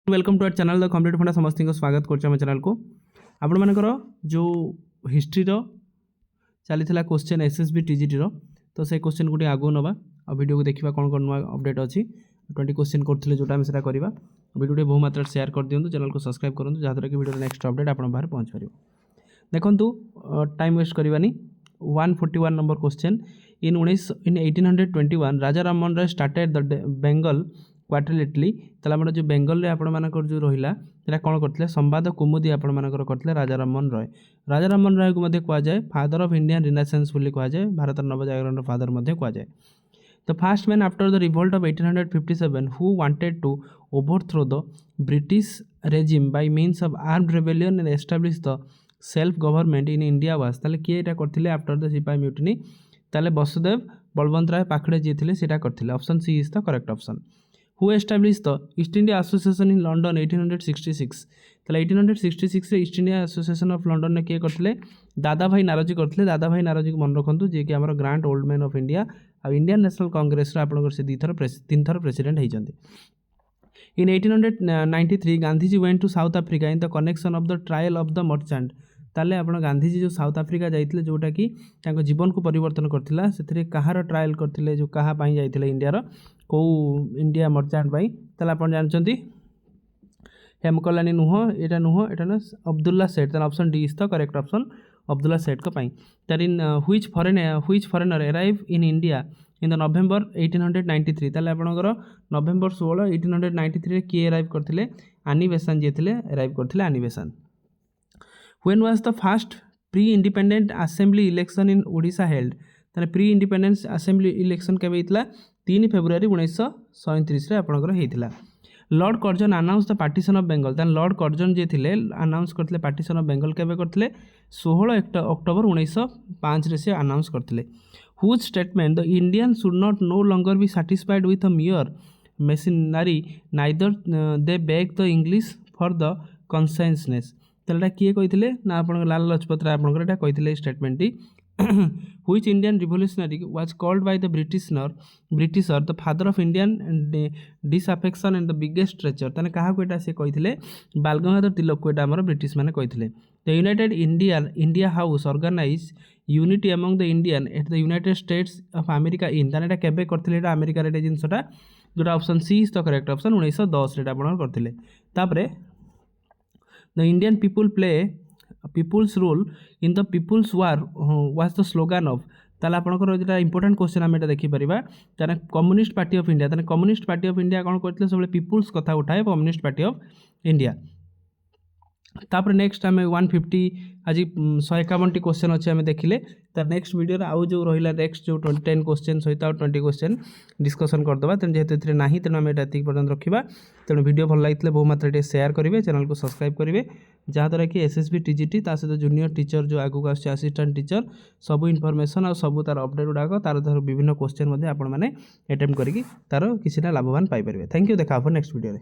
Welcome to our channel the complete funda समस्त को स्वागत कर चैनल को आपण मानकर जो हिस्ट्री चली क्वेश्चन एसएसबी टीजीटी तो से क्वेश्चन को आगू नवा और वीडियो को देखा कौन कौन अपडेट अच्छी 20 क्वेश्चन करते जोटा आम से करवा वीडियो बहु मात्रा शेयर कर दिखाँ चैनल को सब्सक्राइब करूँ जहाँद्वारा कि वीडियो नेक्स्ट अपडेट आप बाहर पहुँच पार देखु टाइम वेस्ट करवानी 141 number question in 1821 Raja Rammohan Roy started the Bengal quarterly ताला जो बेंगल आपण मानकर जो रहा कौन करते संवाद कुमुदी आपण मानकर करते राजा राममोहन राय को कहुए फादर ऑफ इंडियन रिनेसेंस कहुए भारत नवजागरण फादर कहुए the first man after the revolt of 1857 who wanted to overthrow the British regime by means of armed rebellion and establish the self government in India was ताले किए एटा करथिले after the सिपाही mutiny ताले वसुदेव बलवंत राय पाखड़े जी थे सेटा करथिले option C is the correct option who establish the East India Association in London 1866 ताले 1866 East India Association of London ने किए करथिले दादा भाई नारोजी करथिले दादा भाई नारोजी को मन रखंतु जे कि हमर grand old man of India आ इंडियन नेशनल कांग्रेस रो आपनकर से तीन थर प्रेसिडेंट होइचंती in 1893 Gandhiji went to South Africa in the connection of the trial of the merchant ताले आपण गांधीजी जो साउथ अफ्रीका जाइथिले जोटा कि तांको जीवन को परिवर्तन करथिला सेथिरे कहार ट्रायल करथिले जो कहा पई जाइथिले इंडिया रो को इंडिया मर्चेंट पई ताले आपण जानचंती हेमकलानी नुह एटा ना अब्दुल्ला सेठ ताले option D is the correct option Abdullah Seth को पई that in which foreigner arrive in India in the November 1893 ताले आपणकर नवेम्बर 16 1893 किए अराइव करथिले आनी बेसांत जे थिले अराइव करथिले Annie Besant when was the first pre independent assembly election in Odisha held ताने pre independence assembly election केबे हितला 3 फेब्रुआरी 1937 रे आपणकर हेतिला Lord Curzon announce the partition of Bengal ताने लॉर्ड कर्जन जे थिले अनाउंस करथिले पार्टीशन ऑफ बेंगल केबे करथिले 16 अक्टोबर 1905 रे से अनाउंस करथिले whose statement the Indians should not no longer be satisfied with a mere machinery neither they beg the English for the consciousness ताले किए कहिथिले ना आपण लाल लजपत राय आपण एटा कहिथिले स्टेटमेंट टी which Indian revolutionary was called by the Britisher the father of Indian disaffection and the biggest treacher ताने कहा को एटा से कहिथिले बाल गंगाधर तिलक को एटा हमर ब्रिटिश माने कहिथिले the United India House organize unity among the Indian at the United States of America in ताने एटा केबे करथिले एटा अमेरिका रे जिंसटा जोटा option C is the correct option 1910 रे आपण करथिले तापरे the Indian people play people's role in the people's war was the slogan of ताला आपनकर जेटा इंपोर्टेंट क्वेश्चन आम एटा देखि परिबा ताने कम्युनिस्ट पार्टी ऑफ इंडिया ताने कम्युनिस्ट पार्टी ऑफ इंडिया कोन करथिले सबले पीपुल्स कथा उठाए कम्युनिस्ट पार्टी ऑफ इंडिया तापर नेक्स्ट आम 150 आज 151 क्वेश्चन अच्छे आम देखिले तार नेक्स्ट वीडियो आउ जो रहा नेक्स्ट जो 10 क्वेश्चन सहित 20 क्वेश्चन डिस्कसन करदे तेणु जेहेतु ना तेणु आम ये पर्यटन रखा तेणु वीडियो भल लगे बहु मात्रा शेयर करेंगे चैनल को सब्सक्राइब करेंगे जहाँद्वारा कि एसएसबी टीजीटी सहित जूनियर टीचर जो आगू आसिस्टेंट टीचर सब इनफॉरमेशन और सब तार अपडेट गुड़ाक तार विभिन्न क्वेश्चन आपण मैंने अटेम्प्ट करी तार किसी लाभवान पाइपर थैंक यू देखा नेक्स्ट वीडियो।